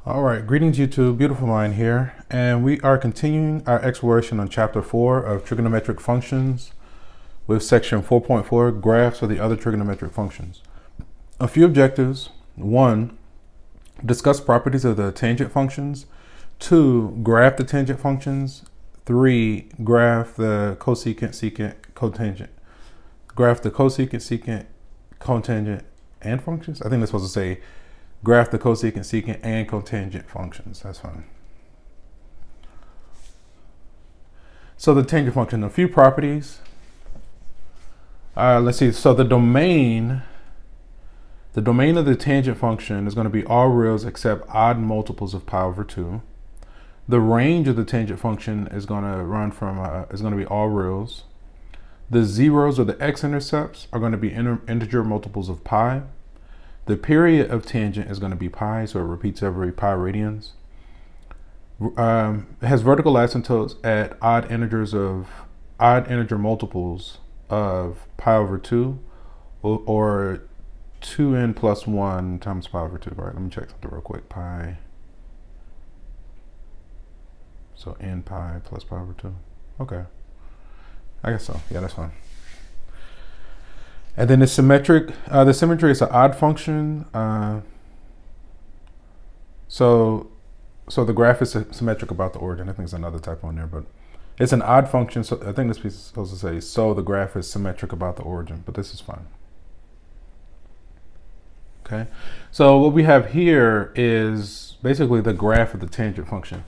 All right, greetings YouTube, beautiful mind here, and we are continuing our exploration on chapter 4 of trigonometric functions with section 4.4, graphs of the other trigonometric functions. A few objectives: 1, discuss properties of the tangent functions; 2, graph the tangent functions; 3, graph the cosecant, secant, cotangent. Graph the cosecant, secant, cotangent, and functions. I think that's supposed to say graph the cosecant, secant, and cotangent functions. That's fine. So the tangent function, a few properties. Let's see. So the domain of the tangent function is going to be all reals except odd multiples of pi over 2. The range of the tangent function is going to run from is going to be all reals. The zeros or the x-intercepts are going to be integer multiples of pi. The period of tangent is going to be pi, so it repeats every pi radians. It has vertical asymptotes at odd integer multiples of pi over 2, or 2n plus 1 times pi over 2. All right, let me check something real quick. Pi. So n pi plus pi over 2. Okay. I guess so. Yeah, that's fine. And then the symmetric. The symmetry is an odd function. So the graph is symmetric about the origin. I think there's another typo in there, but it's an odd function. So I think this piece is supposed to say, so the graph is symmetric about the origin, but this is fine. Okay. So what we have here is basically the graph of the tangent function.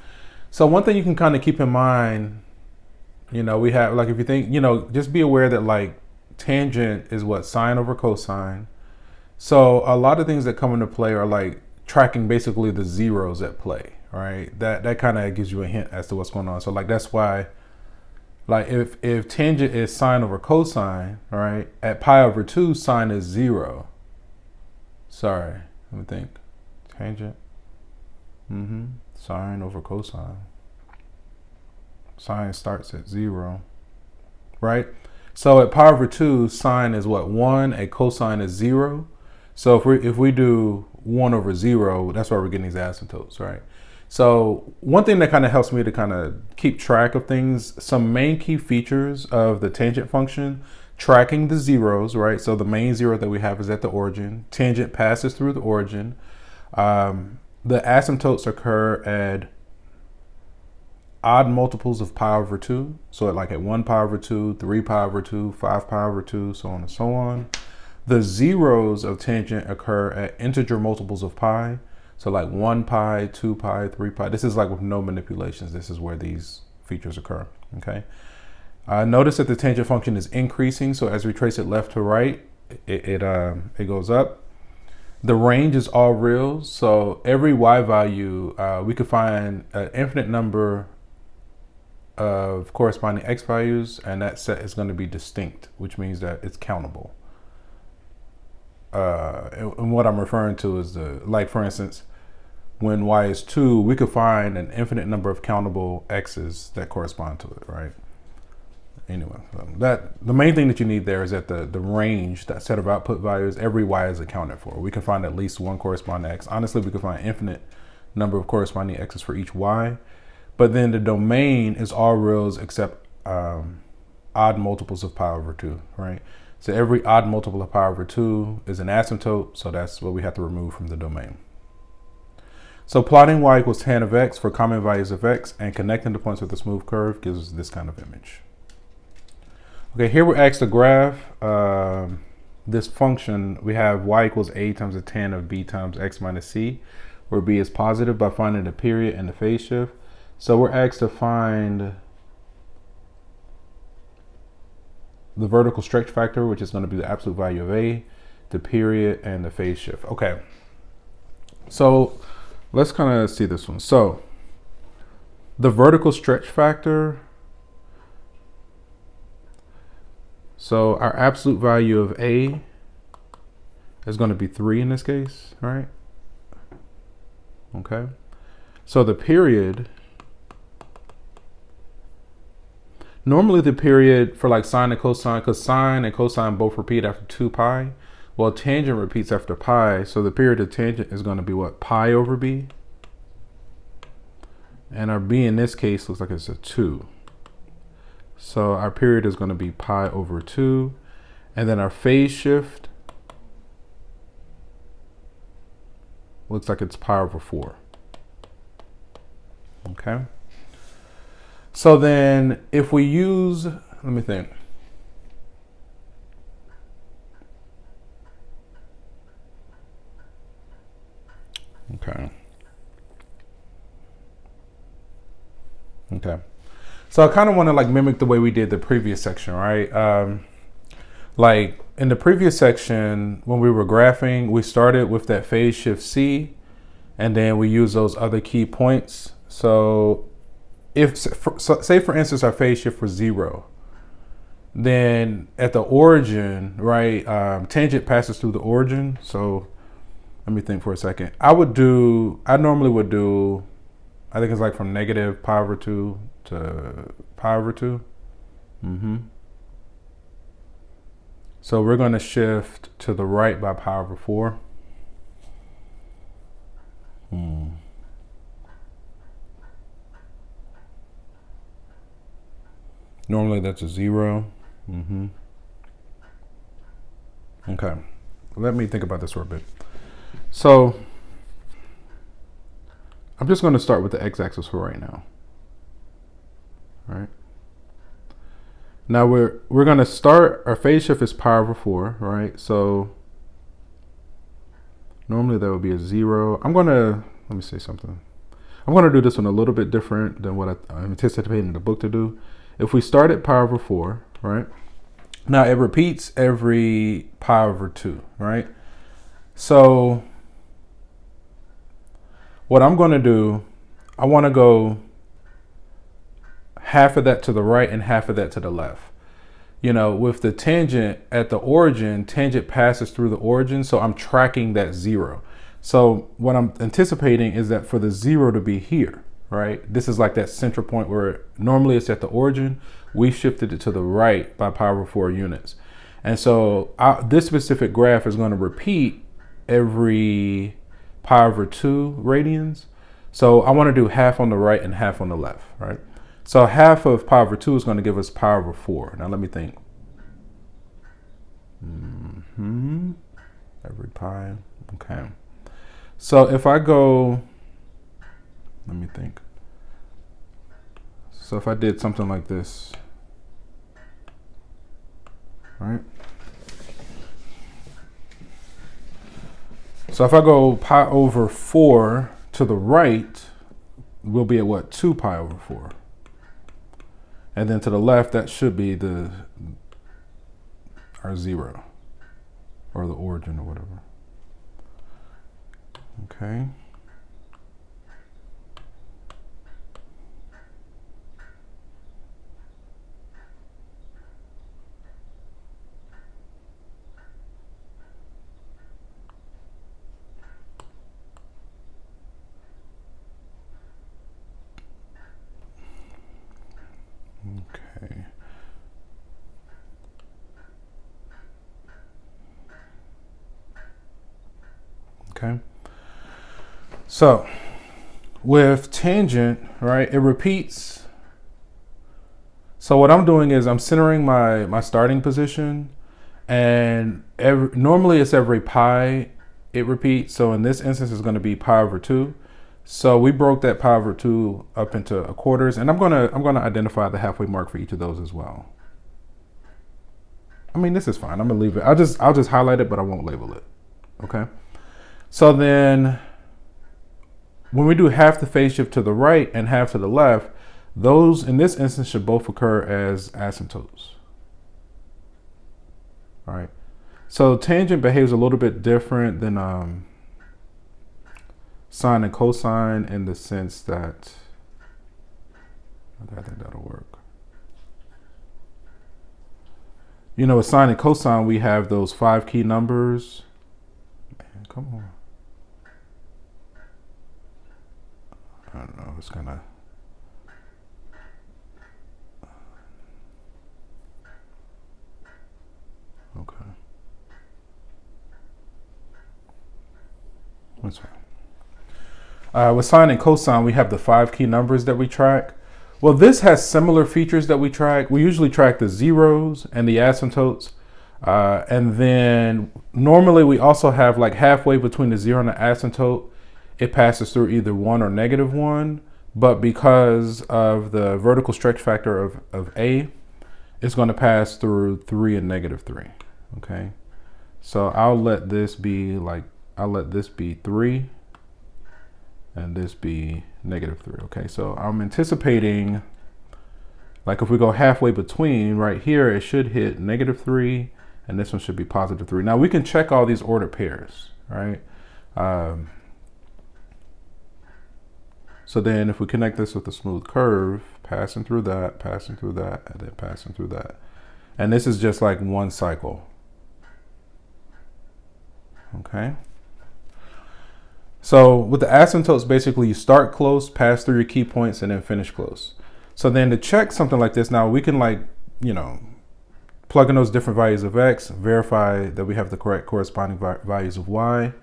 So one thing you can kind of keep in mind, we have, like, if you think, just be aware that, like, tangent is what? Sine over cosine. So a lot of things that come into play are like tracking basically the zeros at play, right? That kind of gives you a hint as to what's going on. So like that's why, like if tangent is sine over cosine, right? At pi over 2, sine is 0. Sorry, let me think. Tangent. Sine over cosine. Sine starts at 0, right? So at pi over 2, sine is what? 1, a cosine is 0. So if we do 1 over 0, that's why we're getting these asymptotes, right? So one thing that kind of helps me to kind of keep track of things, some main key features of the tangent function: tracking the zeros, right? So the main zero that we have is at the origin. Tangent passes through the origin. The asymptotes occur at odd multiples of pi over 2. So at 1 pi over 2, 3 pi over 2, 5 pi over 2, so on and so on. The zeros of tangent occur at integer multiples of pi. So like 1 pi, 2 pi, 3 pi. This is like with no manipulations. This is where these features occur, okay? Notice that the tangent function is increasing. So as we trace it left to right, it goes up. The range is all reals. So every y value, we could find an infinite number of corresponding x values, and that set is going to be distinct, which means that it's countable. And what I'm referring to is like for instance, when y is 2, we could find an infinite number of countable x's that correspond to it, right? Anyway, the main thing that you need there is that the range, that set of output values, every y is accounted for. We can find at least one corresponding x. Honestly, we could find infinite number of corresponding x's for each y. But then the domain is all reals except odd multiples of pi over 2, right? So every odd multiple of pi over 2 is an asymptote, so that's what we have to remove from the domain. So plotting y equals tan of x for common values of x and connecting the points with a smooth curve gives us this kind of image. Okay, here we're asked to graph this function. We have y equals a times the tan of b times x minus c, where b is positive, by finding the period and the phase shift. So we're asked to find the vertical stretch factor, which is going to be the absolute value of a, the period, and the phase shift. Okay, so let's kind of see this one. So the vertical stretch factor, so our absolute value of a is going to be 3 in this case, right? Okay, so the period, normally the period for like sine and cosine, because sine and cosine both repeat after 2 pi. Well, tangent repeats after pi, so the period of tangent is going to be what? Pi over b. And our b in this case looks like it's a 2. So our period is going to be pi over 2. And then our phase shift looks like it's pi over 4. Okay. So then if we use, let me think. Okay. Okay. So I kind of want to like mimic the way we did the previous section, right? Like in the previous section, when we were graphing, we started with that phase shift C, and then we use those other key points. So if, say for instance, our phase shift was 0, then at the origin, right, tangent passes through the origin. So let me think for a second. I normally would do, I think it's like from negative pi over 2 to pi over 2. So we're going to shift to the right by pi over 4. Normally that's a 0. Okay. Let me think about this for a bit. So I'm just going to start with the x-axis for right now. All right. Now we're going to start, our phase shift is pi over 4, right? So normally that would be a 0. let me say something. I'm going to do this one a little bit different than what I'm anticipating the book to do. If we start at pi over 4, right? Now it repeats every pi over 2, right? So what I'm going to do, I want to go half of that to the right and half of that to the left. You know, with the tangent at the origin, tangent passes through the origin, so I'm tracking that 0. So what I'm anticipating is that for the 0 to be here, right? This is like that central point where normally it's at the origin. We shifted it to the right by pi over 4 units. And so this specific graph is going to repeat every pi over 2 radians. So I want to do half on the right and half on the left, right? So half of pi over 2 is going to give us pi over 4. Now let me think. Every pi. Okay. So if I go, let me think. So if I did something like this, right? So if I go pi over 4 to the right, we'll be at what? 2 pi over 4. And then to the left, that should be our 0, or the origin or whatever. Okay. Okay. Okay. So with tangent, right, it repeats. So what I'm doing is I'm centering my starting position, and normally it's every pi it repeats. So in this instance, it's going to be pi over 2. So we broke that pi over 2 up into quarters, and I'm gonna identify the halfway mark for each of those as well. I mean, this is fine. I'm gonna leave it. I'll just highlight it, but I won't label it. Okay. So then when we do half the phase shift to the right and half to the left, those in this instance should both occur as asymptotes. All right. So tangent behaves a little bit different than sine and cosine in the sense that, I think that'll work. You know, with sine and cosine, we have those 5 key numbers. Man, come on. I don't know, it's gonna. Okay. That's fine. With sine and cosine, we have the 5 key numbers that we track. Well, this has similar features that we track. We usually track the zeros and the asymptotes. And then normally we also have like halfway between the 0 and the asymptote, it passes through either 1 or -1. But because of the vertical stretch factor of A, it's going to pass through 3 and -3. Okay. So I'll let this be 3 and this be -3. Okay. So I'm anticipating, like if we go halfway between right here, it should hit -3 and this one should be +3. Now we can check all these ordered pairs, right? So then if we connect this with a smooth curve, passing through that, and then passing through that. And this is just like one cycle. Okay. So with the asymptotes, basically you start close, pass through your key points, and then finish close. So then to check something like this, now we can plug in those different values of X, verify that we have the correct corresponding values of Y.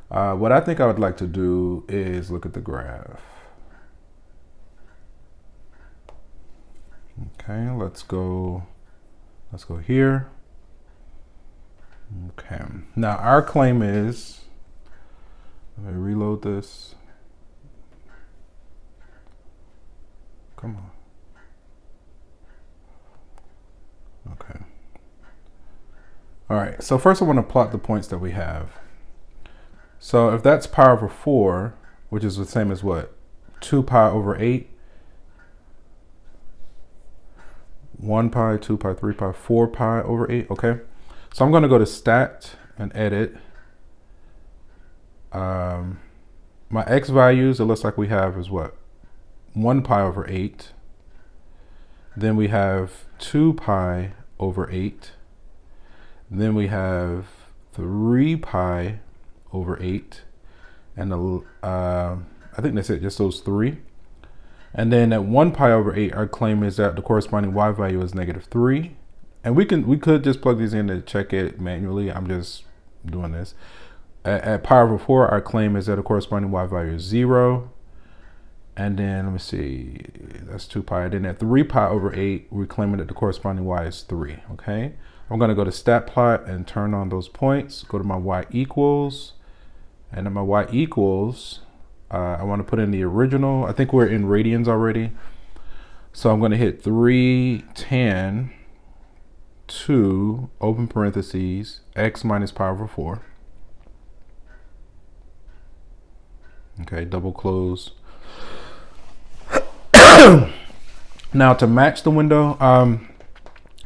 What I think I would like to do is look at the graph. Okay, let's go here. Okay, now our claim is, let me reload this. Come on. Okay. All right, so first I want to plot the points that we have. So if that's pi over 4, which is the same as what? 2 pi over 8. 1 pi, 2 pi, 3 pi, 4 pi over 8, okay? So I'm gonna go to stat and edit. My X values, it looks like we have is what? 1 pi over 8. Then we have 2 pi over 8. Then we have 3 pi over 8. And I think that's it, just those 3. And then at 1 pi over 8, our claim is that the corresponding Y value is -3. And we could just plug these in to check it manually. I'm just doing this. At pi over 4, our claim is that the corresponding Y value is 0. And then let me see, that's 2 pi. And then at 3 pi over 8, we're claiming that the corresponding Y is 3, okay? I'm gonna go to stat plot and turn on those points, go to my Y equals, and at my Y equals, I wanna put in the original. I think we're in radians already. So I'm gonna hit 3 tan 2, open parentheses, X minus pi over 4. Okay, double close. Now to match the window,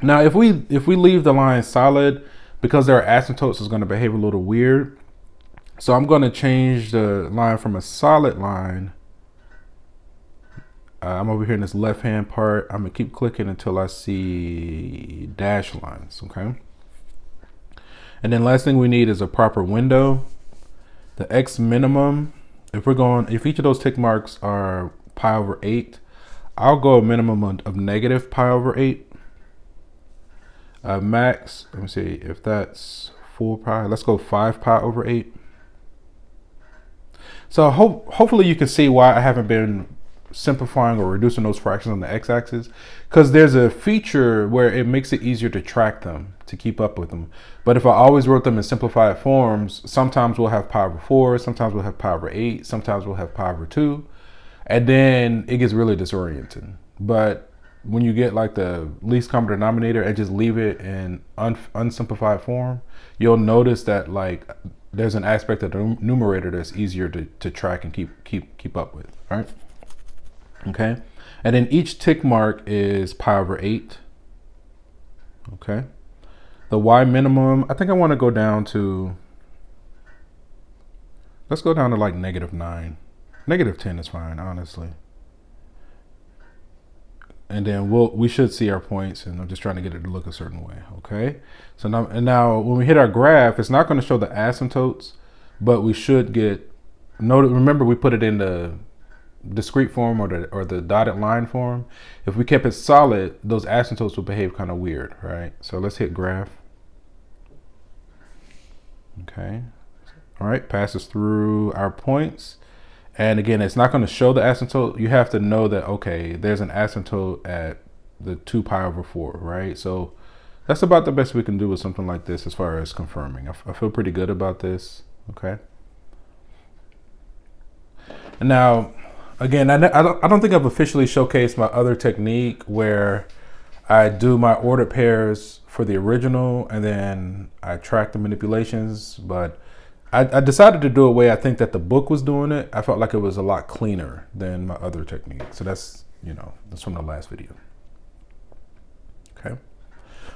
now if we leave the line solid, because there are asymptotes, it's going to behave a little weird. So I'm going to change the line from a solid line. I'm over here in this left hand part. I'm going to keep clicking until I see dash lines, okay? And then last thing we need is a proper window. The X minimum, if each of those tick marks are pi over 8, I'll go a minimum of negative pi over 8. Max, let me see, if that's 4 pi, let's go 5 pi over 8. So hopefully you can see why I haven't been simplifying or reducing those fractions on the x-axis, because there's a feature where it makes it easier to track them, to keep up with them. But if I always wrote them in simplified forms, sometimes we'll have pi over 4, sometimes we'll have pi over 8, sometimes we'll have pi over 2, and then it gets really disorienting. But when you get like the least common denominator and just leave it in unsimplified form, you'll notice that like there's an aspect of the numerator that's easier to track and keep up with, right? Okay, and then each tick mark is pi over 8. Okay, the Y minimum, I think I want to go down to, let's go down to like -9. -10 is fine, honestly. And then we should see our points, and I'm just trying to get it to look a certain way, okay? So now when we hit our graph, it's not going to show the asymptotes, but we should get, remember we put it in the discrete form or the dotted line form. If we kept it solid, those asymptotes will behave kind of weird, right? So let's hit graph. Okay, all right, passes through our points. And again, it's not going to show the asymptote. You have to know that, okay, there's an asymptote at the 2 pi over 4, right? So that's about the best we can do with something like this as far as confirming. I feel pretty good about this, okay? And now, again, I don't think I've officially showcased my other technique where I do my ordered pairs for the original and then I track the manipulations, but I decided to do a way I think that the book was doing it. I felt like it was a lot cleaner than my other technique. So that's, that's from the last video. Okay.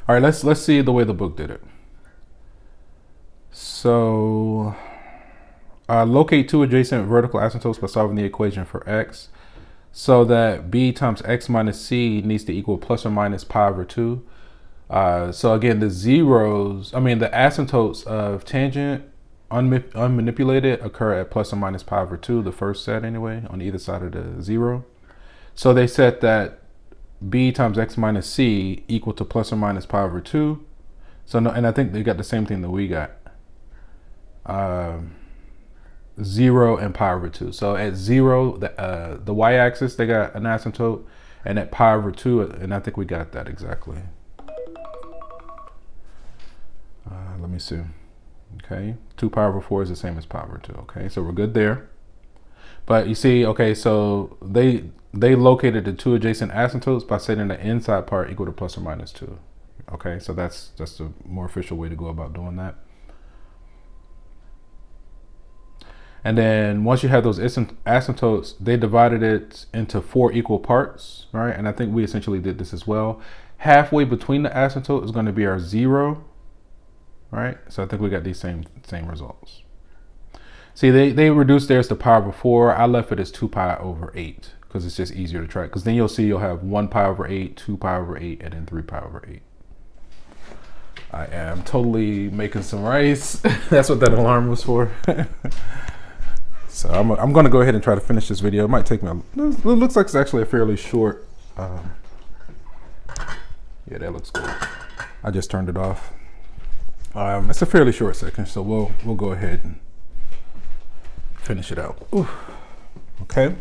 All right, let's see the way the book did it. So locate 2 adjacent vertical asymptotes by solving the equation for x, so that b times x minus c needs to equal plus or minus pi over 2. So again, the asymptotes of tangent unmanipulated occur at plus or minus pi over 2, the first set anyway, on either side of the 0. So they set that b times x minus c equal to plus or minus pi over 2. So no, and I think they got the same thing that we got. 0 and pi over 2. So at 0, the y-axis, they got an asymptote, and at pi over 2, and I think we got that exactly. Let me see. Okay, 2 pi over 4 is the same as pi over 2. Okay, so we're good there. But you see, okay, so they located the 2 adjacent asymptotes by setting the inside part equal to plus or minus 2. Okay, so that's the more official way to go about doing that. And then once you have those asymptotes, they divided it into 4 equal parts, right? And I think we essentially did this as well. Halfway between the asymptote is going to be our 0, right? So I think we got these same results. See, they reduced theirs to pi over 4. I left it as 2 pi over 8 because it's just easier to track. Because then you'll see you'll have 1 pi over 8, 2 pi over 8, and then 3 pi over 8. I am totally making some rice. That's what that alarm was for. So I'm going to go ahead and try to finish this video. It might take me, it looks like it's actually a fairly short, yeah, that looks good. I just turned it off. It's a fairly short section, so we'll go ahead and finish it out. Ooh. Okay.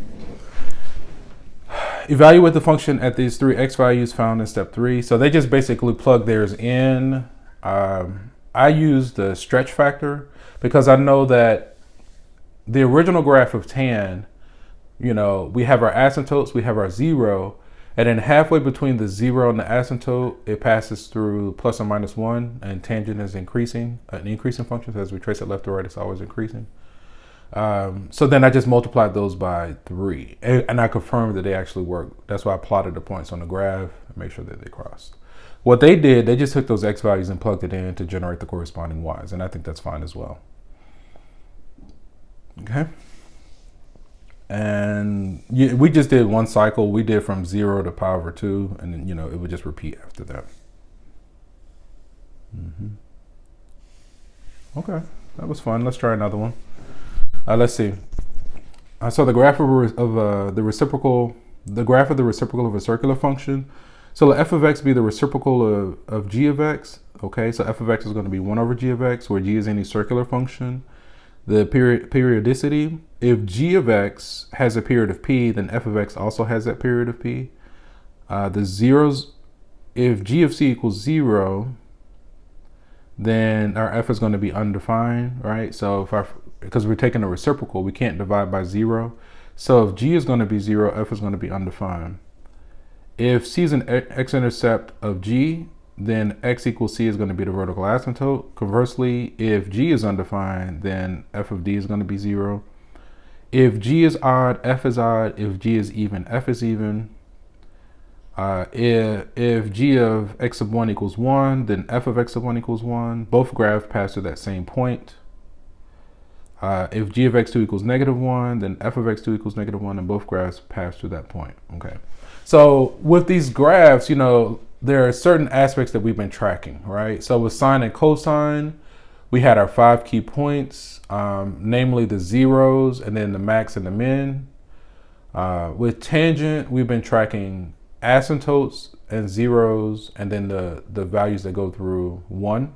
Evaluate the function at these 3 x values found in step 3. So they just basically plug theirs in. I use the stretch factor because I know that the original graph of tan, we have our asymptotes, we have our 0, and then halfway between the 0 and the asymptote, it passes through plus or minus 1, and tangent is increasing, an increasing function. So as we trace it left to right, it's always increasing. So then I just multiplied those by 3, and I confirmed that they actually work. That's why I plotted the points on the graph and make sure that they crossed. What they did, they just took those x values and plugged it in to generate the corresponding y's, and I think that's fine as well. Okay. And we just did one cycle. We did from 0 to pi over 2, and then, it would just repeat after that. Okay, that was fun. Let's try another one. Let's see. So the graph of the reciprocal of a circular function. So let f of x be the reciprocal of g of x. Okay, so f of x is going to be 1 over g of x, where g is any circular function. The periodicity, if g of x has a period of p, then f of x also has that period of p. The zeros, if g of c equals 0, then our f is going to be undefined, right? So because we're taking a reciprocal, we can't divide by 0. So if g is going to be 0, f is going to be undefined. If c is an x-intercept of g, then x equals c is going to be the vertical asymptote. Conversely, if g is undefined, then f of d is going to be 0. If g is odd, f is odd. If g is even, f is even. If g of x sub 1 equals 1, then f of x sub 1 equals 1. Both graphs pass through that same point. If g of x2 equals -1, then f of x2 equals -1, and both graphs pass through that point. Okay. So with these graphs, there are certain aspects that we've been tracking, right? So with sine and cosine, we had our 5 key points, namely the zeros and then the max and the min. With tangent, we've been tracking asymptotes and zeros, and then the values that go through 1.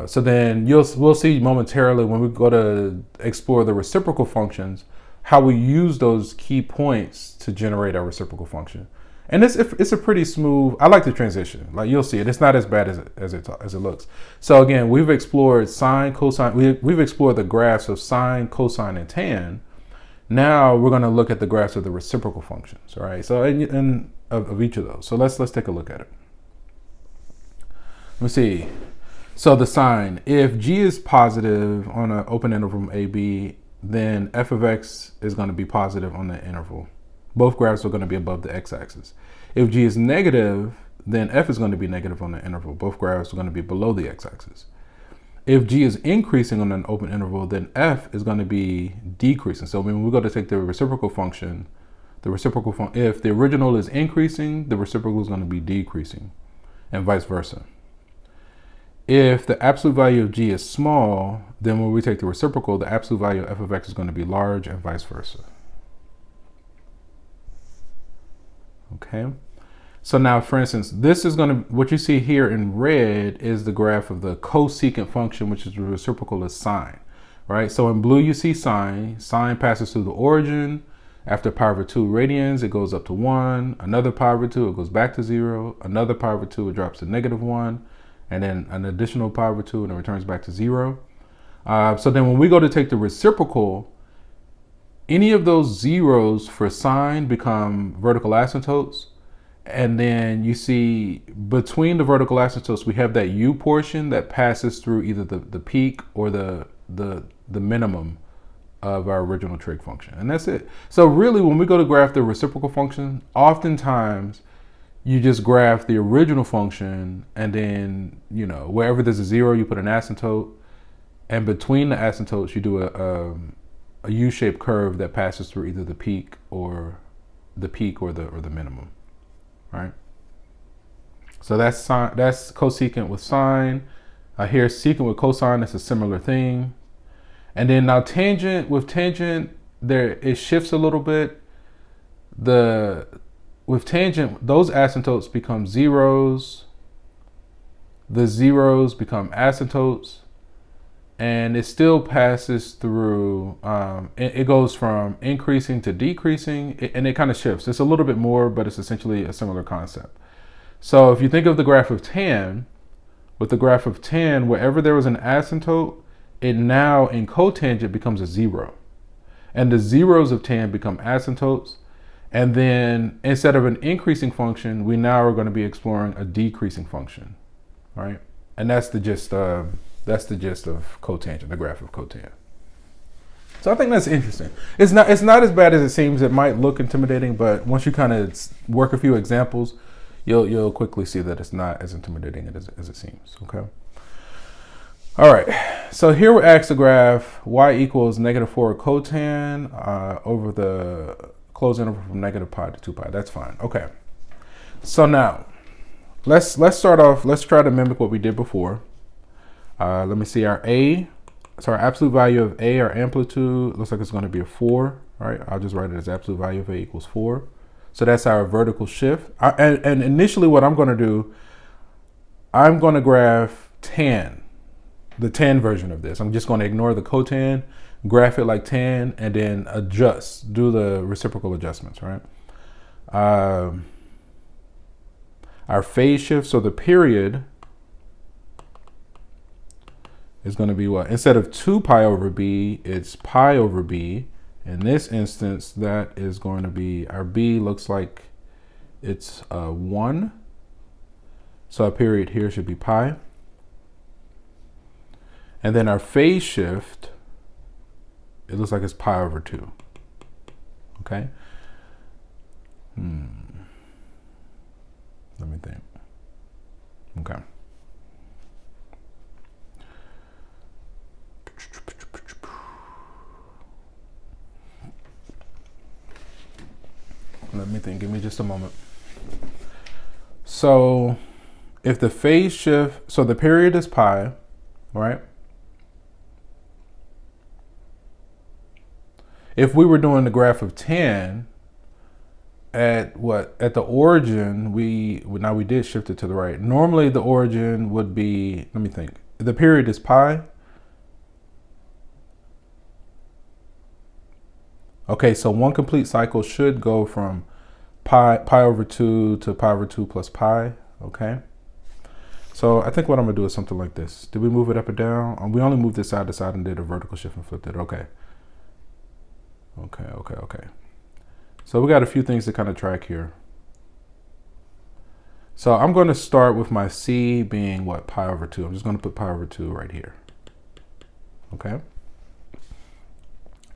So then we'll see momentarily when we go to explore the reciprocal functions, how we use those key points to generate our reciprocal function. And it's a pretty smooth. I like the transition. Like you'll see it. It's not as bad as it looks. So again, we've explored sine, cosine. We've explored the graphs of sine, cosine, and tan. Now we're going to look at the graphs of the reciprocal functions. All right. So of each of those. So let's take a look at it. Let me see. So the sine, if g is positive on an open interval from AB, then f of x is going to be positive on the interval. Both graphs are going to be above the x-axis. If g is negative, then f is going to be negative on the interval. Both graphs are going to be below the x-axis. If g is increasing on an open interval, then f is going to be decreasing. So when we go to take the reciprocal function, if the original is increasing, the reciprocal is going to be decreasing, and vice versa. If the absolute value of g is small, then when we take the reciprocal, the absolute value of f of x is going to be large, and vice versa. Okay, so now, for instance, this is going to, what you see here in red is the graph of the cosecant function, which is the reciprocal of sine, right? So in blue, you see sine. Sine passes through the origin. After pi over 2 radians, it goes up to 1. Another pi over 2, it goes back to 0. Another pi over 2, it drops to -1. And then an additional pi over 2, and it returns back to 0. So then when we go to take the reciprocal, any of those zeros for sine become vertical asymptotes. And then you see between the vertical asymptotes, we have that u portion that passes through either the peak or the minimum of our original trig function. And that's it. So really, when we go to graph the reciprocal function, oftentimes you just graph the original function, and then, you know, wherever there's a 0, you put an asymptote. And between the asymptotes, you do a U-shaped curve that passes through either the peak or the minimum, right? So that's cosecant with sine. Here, secant with cosine, that's a similar thing. And then now tangent, there it shifts a little bit. With tangent, those asymptotes become zeros. The zeros become asymptotes. And it still passes through, it goes from increasing to decreasing, and it kind of shifts. It's a little bit more, but it's essentially a similar concept. So if you think of the graph of tan, with the graph of tan, wherever there was an asymptote, it now in cotangent becomes a 0. And the zeros of tan become asymptotes. And then instead of an increasing function, we now are going to be exploring a decreasing function, right? And that's the gist of cotangent, the graph of cotangent. So I think that's interesting. It's not as bad as it seems. It might look intimidating, but once you kind of work a few examples, you'll quickly see that it's not as intimidating as it seems. Okay. All right. So here we're asked to graph y equals -4 cotan over the closed interval from -pi to 2pi. That's fine. Okay. So now let's start off. Let's try to mimic what we did before. Let me see our absolute value of A, our amplitude, looks like it's going to be a 4, right? I'll just write it as absolute value of A equals 4. So that's our vertical shift. And initially what I'm going to do, I'm going to graph tan, the tan version of this. I'm just going to ignore the cotan, graph it like tan, and then do the reciprocal adjustments, right? Our phase shift, so the period is going to be what? Instead of 2 pi over b, it's pi over b. In this instance, that is going to be, our b looks like it's 1. So our period here should be pi. And then our phase shift, it looks like it's pi over 2. Okay. Let me think. Okay. Let me think. Give me just a moment. So if the phase shift, so the period is pi, right? If we were doing the graph of tan at the origin, we did shift it to the right. Normally the origin would be, let me think. The period is pi. Okay, so one complete cycle should go from pi over 2 to pi over 2 plus pi, okay? So I think what I'm gonna do is something like this. Did we move it up or down? We only moved it side to side and did a vertical shift and flipped it, okay. Okay. So we got a few things to kind of track here. So I'm gonna start with my C being what, pi over 2. I'm just gonna put pi over 2 right here, okay?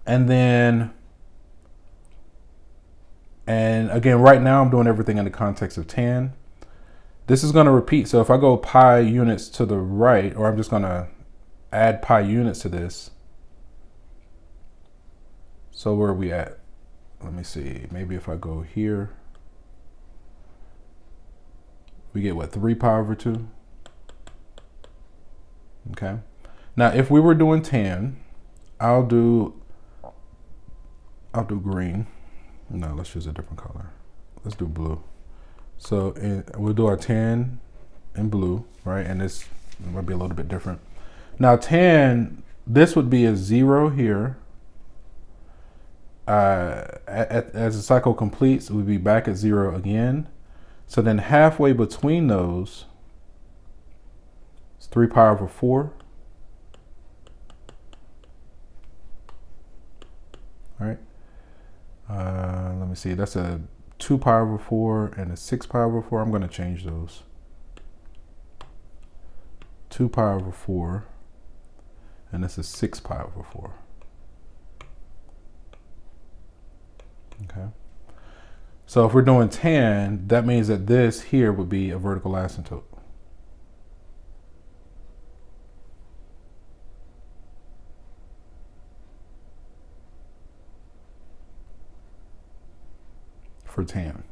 And then, and again, right now I'm doing everything in the context of tan. This is going to repeat. So if I go pi units to the right, or I'm just going to add pi units to this. So where are we at? Let me see. Maybe if I go here, we get what, 3 pi over 2? Okay. Now, if we were doing tan, I'll do green. No, let's use a different color. Let's do blue. So we'll do our tan in blue, right? And this might be a little bit different. Now tan, this would be a 0 here. As the cycle completes, we'll be back at 0 again. So then halfway between those, it's 3 pi over 4. All right. Let me see, that's a 2 pi over 4 and a 6 pi over 4. I'm going to change those. 2 pi over 4 and this is 6 pi over 4. Okay. So if we're doing tan, that means that this here would be a vertical asymptote. For tan.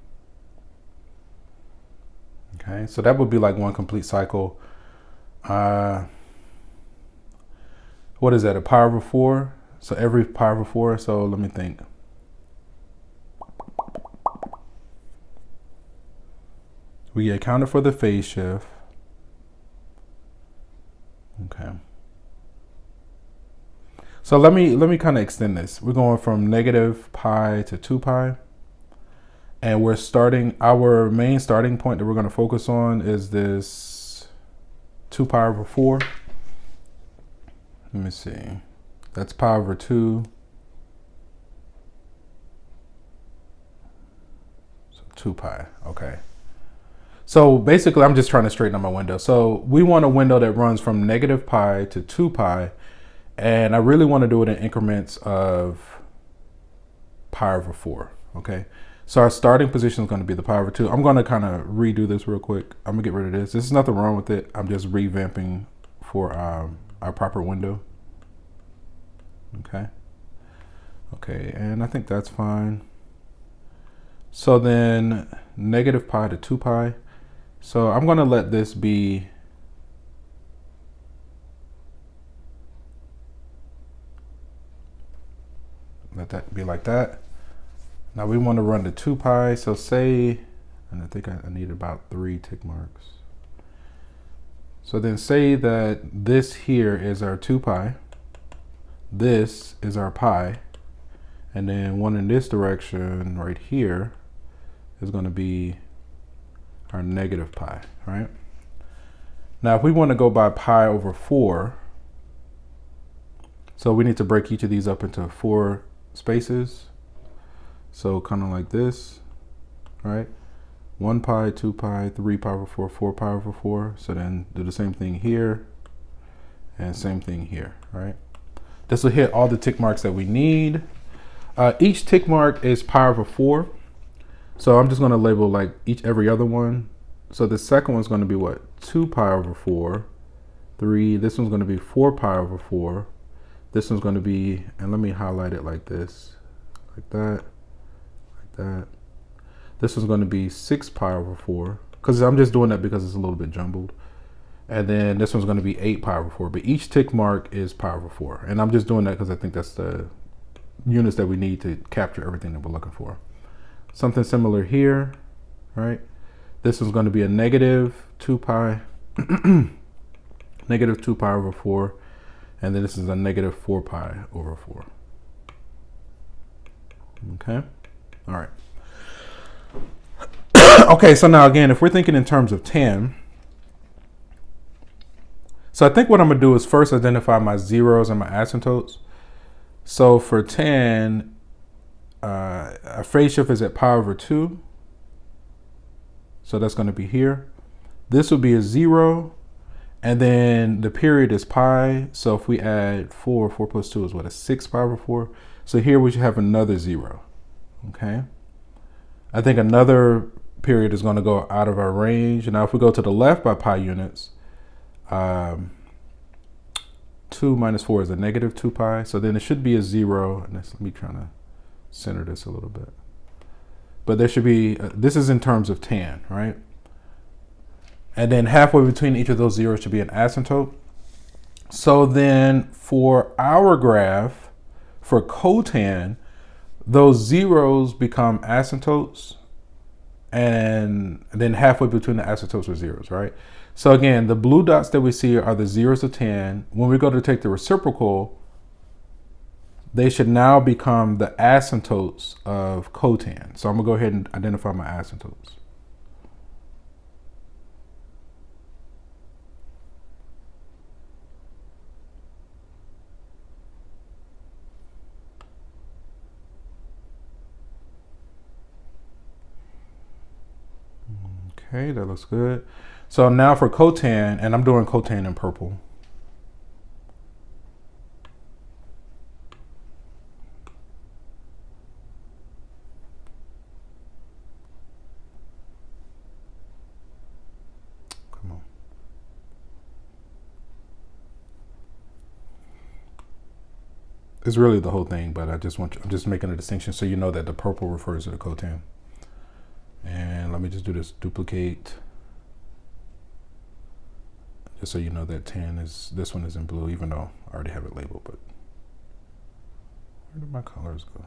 Okay, so that would be like one complete cycle. What is that, a pi over 4? So every pi over 4, so let me think. We accounted for the phase shift. Okay. So let me kind of extend this. We're going from negative pi to 2 pi. And we're starting, our main starting point that we're going to focus on is this 2 pi over 4. Let me see. That's pi over 2. So 2 pi, okay. So basically, I'm just trying to straighten out my window. So we want a window that runs from negative pi to 2 pi. And I really want to do it in increments of pi over 4, okay? So our starting position is going to be the pi over 2. I'm going to kind of redo this real quick. I'm going to get rid of this. There's nothing wrong with it. I'm just revamping for our proper window. Okay. Okay, and I think that's fine. So then negative pi to 2 pi. So I'm going to let this be let that be like that. Now we want to run to 2 pi, so say, and I think I need about 3 tick marks. So then say that this here is our 2 pi, this is our pi, and then one in this direction right here is going to be our negative pi, right? Now if we want to go by pi over 4, so we need to break each of these up into 4 spaces. So kind of like this, right? 1 pi, 2 pi, 3 pi over 4, 4 pi over 4. So then do the same thing here and same thing here, right? This will hit all the tick marks that we need. Each tick mark is pi over 4. So I'm just going to label like every other one. So the second one's going to be what? 2 pi over 4, 3. This one's going to be 4 pi over 4. This one's going to be, and let me highlight it like this, like that. That. This is going to be 6 pi over 4, because I'm just doing that because it's a little bit jumbled. And then this one's going to be 8 pi over 4, but each tick mark is pi over 4. And I'm just doing that because I think that's the units that we need to capture everything that we're looking for. Something similar here, right? This is going to be a negative 2 pi, negative 2 pi over 4. And then this is a negative 4 pi over 4. Okay. All right. Okay, so now again, if we're thinking in terms of tan, so I think what I'm gonna do is first identify my zeros and my asymptotes. So for tan, our phase shift is at pi over 2. So that's gonna be here. This would be a 0. And then the period is pi. So if we add 4 plus 2 is what, a 6 pi over 4. So here we should have another 0. Okay. I think another period is going to go out of our range. Now, if we go to the left by pi units, 2 minus 4 is a negative 2 pi. So then it should be a 0. And let me try to center this a little bit. But there should be, this is in terms of tan, right? And then halfway between each of those zeros should be an asymptote. So then for our graph, for cotan, those zeros become asymptotes. And then halfway between the asymptotes are zeros, right? So again, the blue dots that we see are the zeros of tan. When we go to take the reciprocal, they should now become the asymptotes of cotan. So I'm gonna go ahead and identify my asymptotes. Okay, that looks good. So now for cotan, and I'm doing cotan in purple. Come on. It's really the whole thing, but I'm just making a distinction so you know that the purple refers to the cotan. And let me just do this, duplicate, just so you know that tan is, this one is in blue, even though I already have it labeled, but where did my colors go?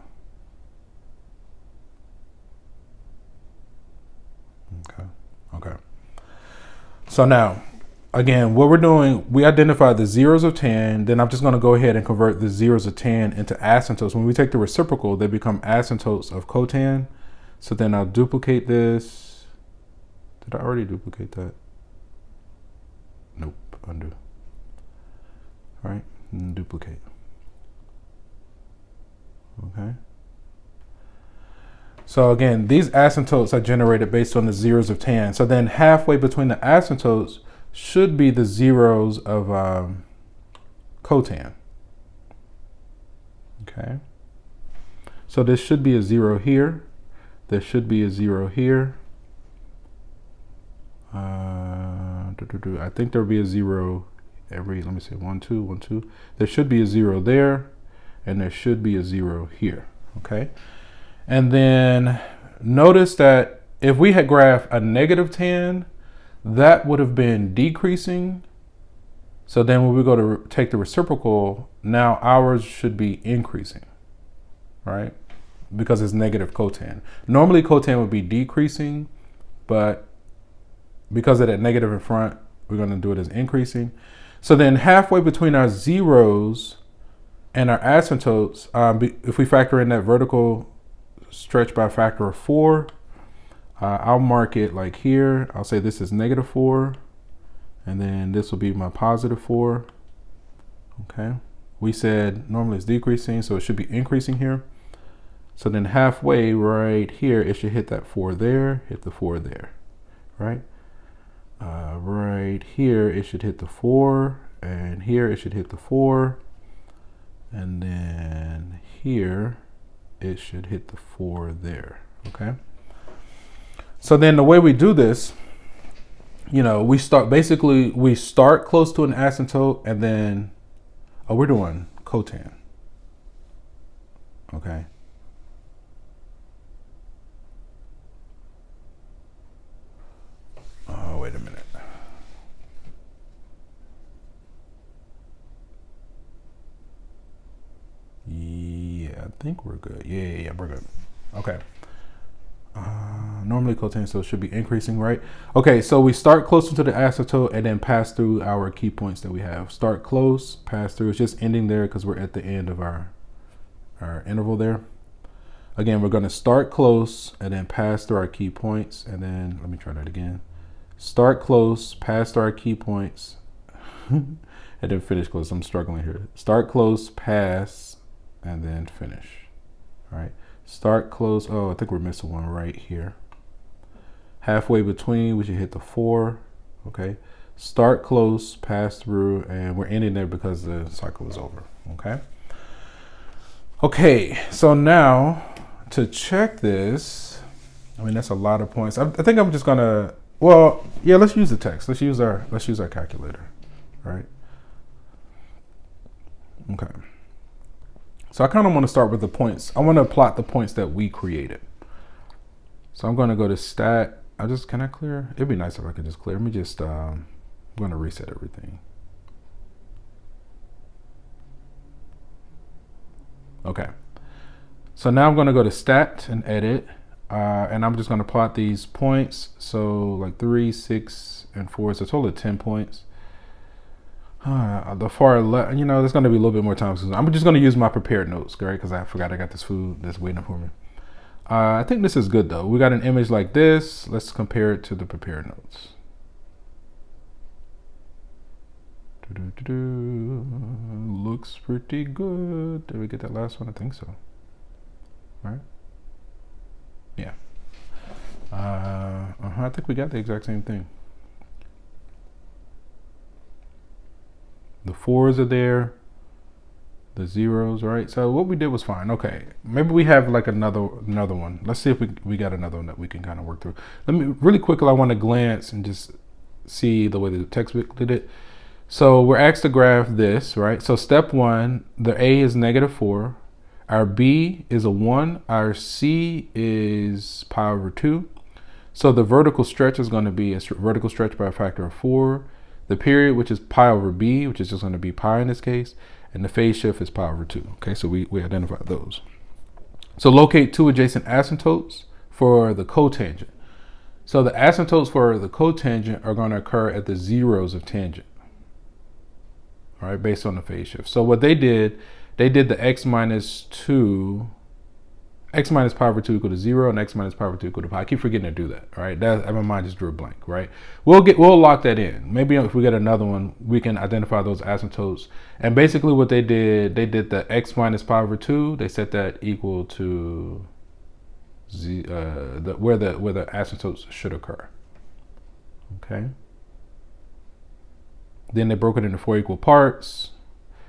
Okay. So now, again, what we're doing, we identify the zeros of tan, then I'm just gonna go ahead and convert the zeros of tan into asymptotes. When we take the reciprocal, they become asymptotes of cotan. So then I'll duplicate this. Did I already duplicate that? Nope, undo. All right, and duplicate. Okay. So again, these asymptotes are generated based on the zeros of tan. So then halfway between the asymptotes should be the zeros of cotan. Okay. So this should be a 0 here. There should be a 0 here. I think there'll be a 0 every, let me see, 1, 2, 1, 2. There should be a 0 there, and there should be a 0 here, okay? And then notice that if we had graphed a negative tan, that would have been decreasing. So then when we go to take the reciprocal, now ours should be increasing, right? Because it's negative cotan. Normally cotan would be decreasing, but because of that negative in front, we're going to do it as increasing. So then halfway between our zeros and our asymptotes, if we factor in that vertical stretch by a factor of 4, I'll mark it like here. I'll say this is negative 4, and then this will be my positive 4. Okay. We said normally it's decreasing, so it should be increasing here. So then halfway right here, it should hit that 4 there, hit the 4 there, right? Right here, it should hit the 4, and here it should hit the 4, and then here it should hit the 4 there, okay? So then the way we do this, you know, we start close to an asymptote, and then, we're doing cotan, okay? Oh, wait a minute. Yeah, I think we're good. Yeah, we're good. Okay. Normally cotan, so it should be increasing, right? Okay, so we start closer to the asymptote and then pass through our key points that we have. Start close, pass through. It's just ending there because we're at the end of our interval there. Again, we're going to start close and then pass through our key points. And then let me try that again. Start close, pass through our key points, and then finish close. I'm struggling here. Start close, pass, and then finish. All right. Start close. Oh, I think we're missing one right here. Halfway between, we should hit the 4. Okay. Start close, pass through, and we're ending there because the cycle is over. Okay. Okay. So now to check this, I mean, that's a lot of points. I think I'm just gonna, well, yeah, let's use the text. Let's use our calculator. All right. Okay. So I kind of want to start with the points. I want to plot the points that we created. So I'm going to go to stat. Can I clear? It'd be nice if I could just clear. Let me just, I'm going to reset everything. Okay. So now I'm going to go to stat and edit. And I'm just going to plot these points. So like 3, 6, and 4. It's a total of 10 points. The far left, there's going to be a little bit more time. So I'm just going to use my prepared notes, right? Because I forgot I got this food that's waiting for me. I think this is good though. We got an image like this. Let's compare it to the prepared notes. Looks pretty good. Did we get that last one? I think so. Right? Yeah. I think we got the exact same thing. The 4s are there, the 0s, right? So what we did was fine. Okay, maybe we have like another one. Let's see if we got another one that we can kind of work through. Let me really quickly. I want to glance and just see the way the textbook did it. So we're asked to graph this, right? So step 1, the A is -4, our B is a 1, our C is pi over 2. So the vertical stretch is going to be a vertical stretch by a factor of 4. The period, which is pi over b, which is just going to be pi in this case, and the phase shift is pi over 2. Okay, so we identified those. So locate 2 adjacent asymptotes for the cotangent. So the asymptotes for the cotangent are going to occur at the zeros of tangent, all right, based on the phase shift. So what they did the x minus pi over 2 equal to 0 and x minus pi over 2 equal to pi. I keep forgetting to do that, all right? My mind just drew a blank, right? We'll lock that in. Maybe if we get another one, we can identify those asymptotes. And basically what they did the x minus pi over 2, they set that equal to where the asymptotes should occur, okay? Then they broke it into 4 equal parts.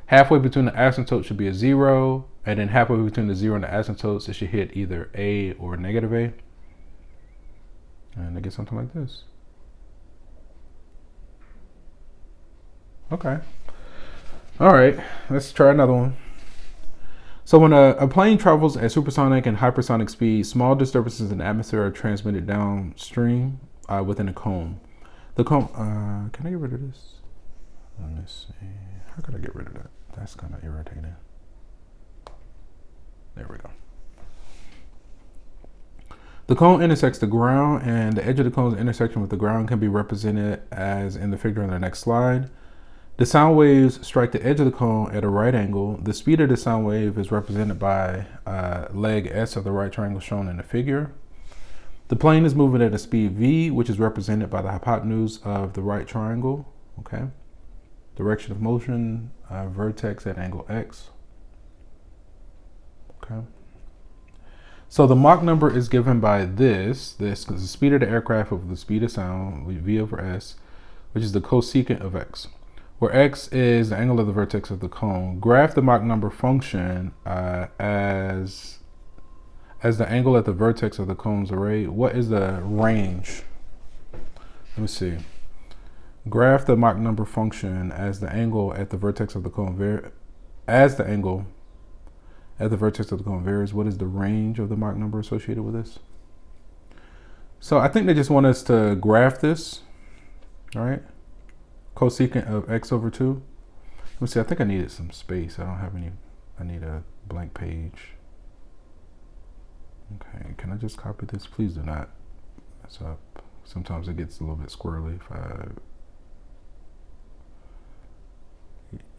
Halfway between the asymptotes should be a 0. And then halfway between the 0 and the asymptotes, it should hit either A or negative A. And I get something like this. Okay. All right, let's try another one. So when a plane travels at supersonic and hypersonic speed, small disturbances in the atmosphere are transmitted downstream within a cone. The cone, can I get rid of this? Let me see. How could I get rid of that? That's kind of irritating. There we go. The cone intersects the ground, and the edge of the cone's intersection with the ground can be represented as in the figure on the next slide. The sound waves strike the edge of the cone at a right angle. The speed of the sound wave is represented by leg S of the right triangle shown in the figure. The plane is moving at a speed v, which is represented by the hypotenuse of the right triangle. Okay. Direction of motion, vertex at angle x. Okay. So the Mach number is given by this is the speed of the aircraft over the speed of sound, v over s, which is the cosecant of x, where x is the angle of the vertex of the cone. Graph the Mach number function as the angle at the vertex of the cone's array. What is the range? Let me see. Graph the Mach number function as the angle at the vertex of the cone as the angle at the vertex of the cone varies. What is the range of the Mach number associated with this? So I think they just want us to graph this, all right? Cosecant of x over 2. Let me see, I think I needed some space. I don't have any, I need a blank page. Okay, can I just copy this? Please do not mess up. Sometimes it gets a little bit squirrely if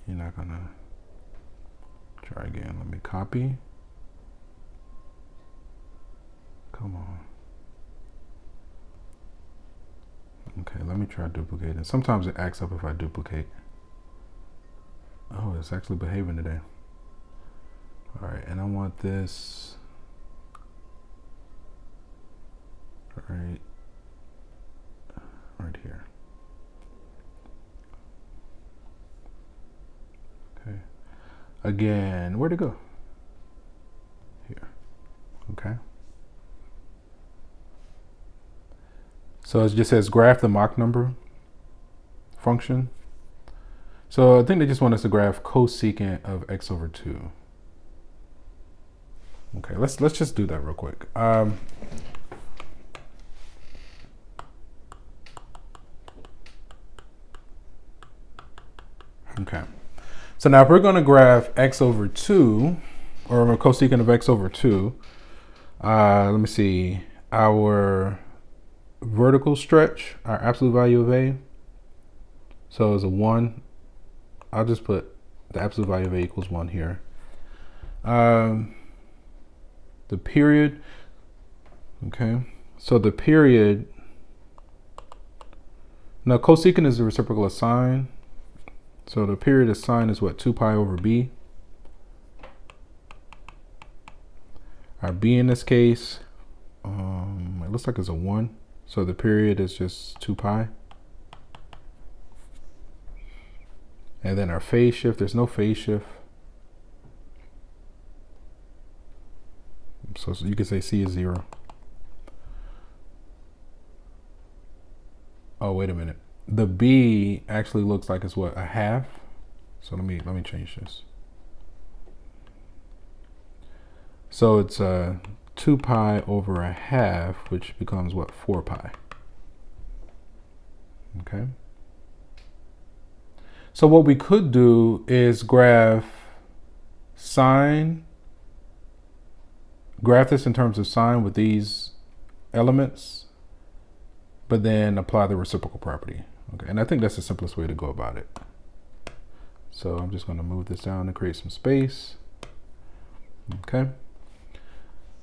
you're not gonna try again. Let me copy. Come on. Okay, let me try duplicating. Sometimes it acts up if I duplicate. Oh, it's actually behaving today. All right, and I want this right here. Okay. Again, where'd it go? Here. Okay. So it just says graph the Mach number function. So I think they just want us to graph cosecant of x over 2. Okay, let's just do that real quick. Okay, so now if we're going to graph x over 2, or cosecant of x over 2, let me see, our vertical stretch, our absolute value of a, so is a 1. I'll just put the absolute value of a equals 1 here. The period, okay, so the period, now cosecant is the reciprocal of sine, so the period of sine is what, 2 pi over b. Our b in this case, it looks like it's a 1, so the period is just 2 pi. And then our phase shift, there's no phase shift. So you can say C is 0. Oh, wait a minute. The B actually looks like it's what, a half? So let me change this. So it's 2 pi over a half, which becomes what, 4 pi. Okay. So what we could do is graph this in terms of sine with these elements, but then apply the reciprocal property. Okay, and I think that's the simplest way to go about it. So I'm just going to move this down and create some space. Okay.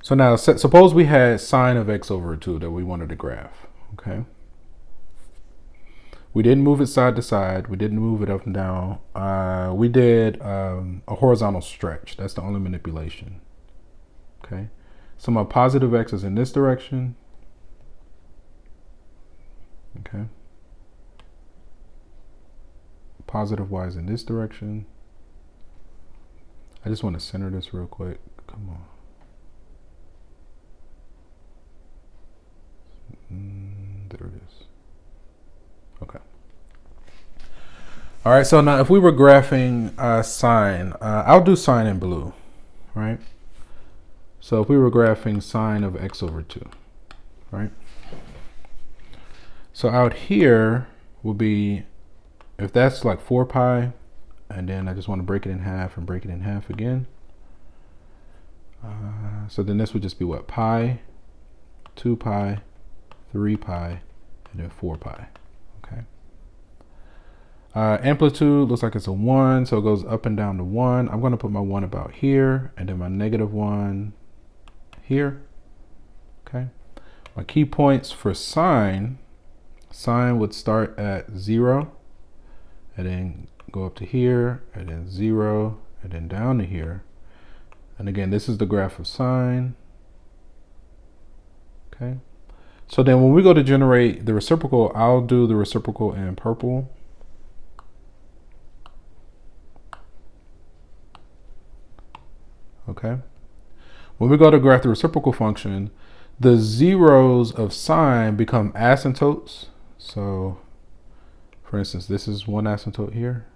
So now suppose we had sine of x over 2 that we wanted to graph. Okay. We didn't move it side to side. We didn't move it up and down. We did a horizontal stretch. That's the only manipulation. Okay. So my positive x is in this direction. Okay. Positive y is in this direction. I just want to center this real quick. Come on. There it is. Okay. All right, so now if we were graphing sine, I'll do sine in blue, right? So if we were graphing sine of x over 2, right? So out here will be, if that's like 4 pi, and then I just want to break it in half and break it in half again. So then this would just be what, pi, 2 pi, 3 pi, and then 4 pi. Okay. Amplitude looks like it's a 1, so it goes up and down to 1. I'm going to put my 1 about here, and then my negative 1 here. Okay. My key points for sine would start at 0, and then go up to here, and then 0, and then down to here. And again, this is the graph of sine. Okay. So then when we go to generate the reciprocal, I'll do the reciprocal in purple. Okay. When we go to graph the reciprocal function, the zeros of sine become asymptotes. So for instance, this is one asymptote here.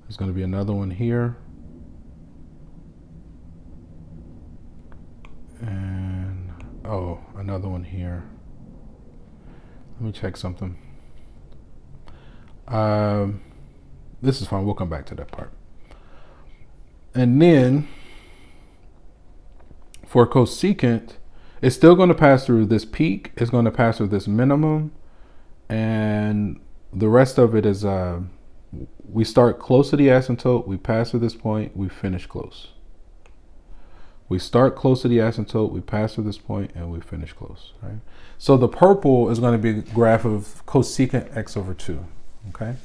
There's going to be another one here. And, oh, another one here. Let me check something. This is fine. We'll come back to that part. And then for cosecant, It's still going to pass through this peak. It's going to pass through this minimum. And the rest of it is, we start close to the asymptote, we pass through this point, we finish close. We start close to the asymptote, we pass through this point, and we finish close, right? So the purple is going to be a graph of cosecant x over 2, okay?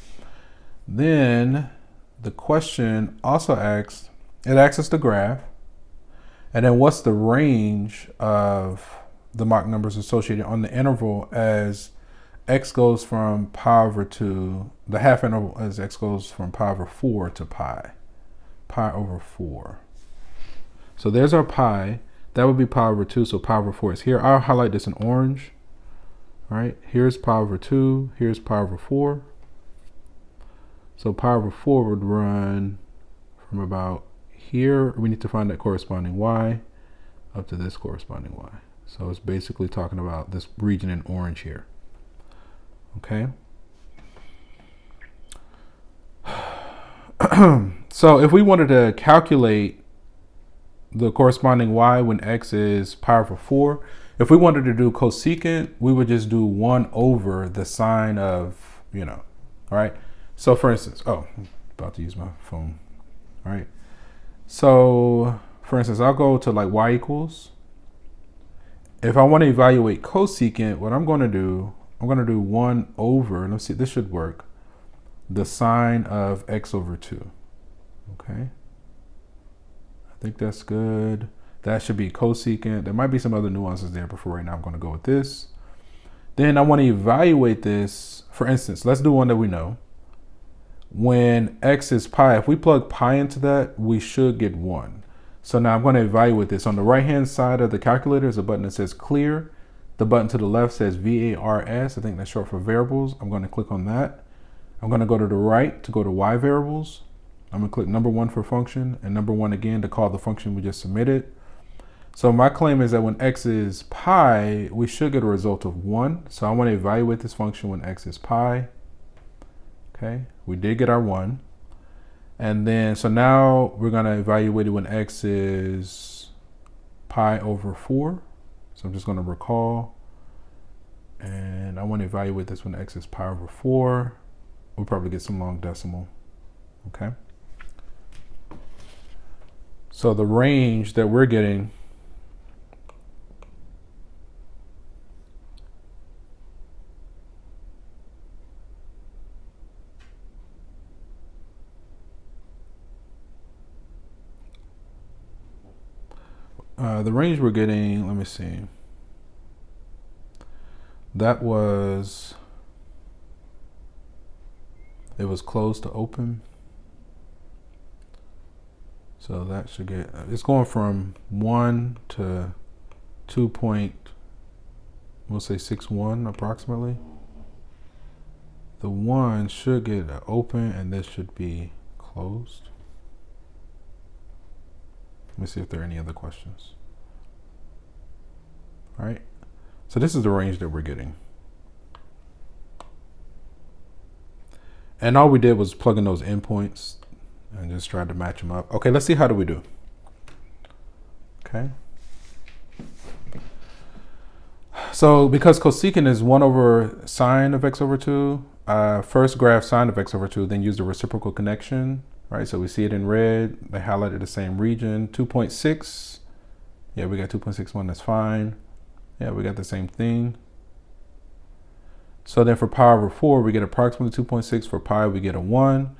Then the question also asks, it asks us the graph, and then what's the range of the Mach numbers associated on the interval as x goes from pi over 2, the half interval as x goes from pi over 4 to pi over 4. So there's our pi. That would be pi over 2, so pi over 4 is here. I'll highlight this in orange. All right, here's pi over 2, here's pi over 4. So pi over 4 would run from about here. We need to find that corresponding y up to this corresponding y. So it's basically talking about this region in orange here. Okay. So if we wanted to calculate the corresponding y when x is pi over 4, if we wanted to do cosecant, we would just do 1 over the sine of, all right? So for instance, I'm about to use my phone, all right? So for instance, I'll go to like y equals. If I want to evaluate cosecant, what I'm going to do 1 over, let's see, this should work, the sine of x over 2, okay? I think that's good. That should be cosecant. There might be some other nuances there, but for right now, I'm going to go with this. Then I want to evaluate this. For instance, let's do one that we know. When x is pi, if we plug pi into that, we should get 1. So now I'm going to evaluate this. On the right-hand side of the calculator is a button that says clear. The button to the left says VARS. I think that's short for variables. I'm going to click on that. I'm going to go to the right to go to y variables. I'm going to click number 1 for function and number 1 again to call the function we just submitted. So my claim is that when x is pi, we should get a result of 1. So I want to evaluate this function when x is pi. Okay, we did get our 1. And then, so now we're going to evaluate it when x is pi over 4. So I'm just going to recall. And I want to evaluate this when x is pi over 4. We'll probably get some long decimal. Okay. So the range that we're getting let me see, it was closed to open. So that should get, it's going from 1 to 2.61 approximately. The 1 should get open and this should be closed. Let me see if there are any other questions. All right, so this is the range that we're getting. And all we did was plug in those endpoints and just tried to match them up. Okay, let's see, how do we do? Okay. So because cosecant is 1 over sine of x over 2, first graph sine of x over 2, then use the reciprocal connection, right? So we see it in red, they highlighted the same region, 2.6. Yeah, we got 2.61, that's fine. Yeah, we got the same thing. So then for pi over 4, we get approximately 2.6. For pi, we get a 1.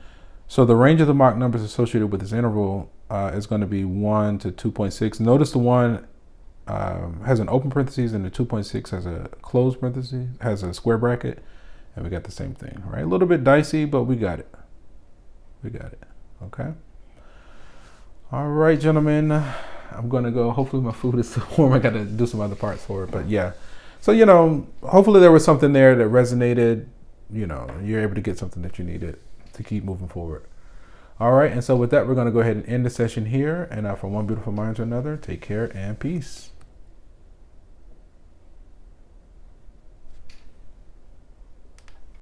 So the range of the Mach numbers associated with this interval is going to be 1 to 2.6. Notice the 1 has an open parentheses and the 2.6 has a closed parentheses, has a square bracket, and we got the same thing, right? A little bit dicey, but we got it. We got it, okay? All right, gentlemen, I'm going to go. Hopefully my food is still warm. I got to do some other parts for it, but yeah. So, hopefully there was something there that resonated, you're able to get something that you needed to keep moving forward. All right. And so with that, we're going to go ahead and end the session here. And from one beautiful mind to another, take care and peace.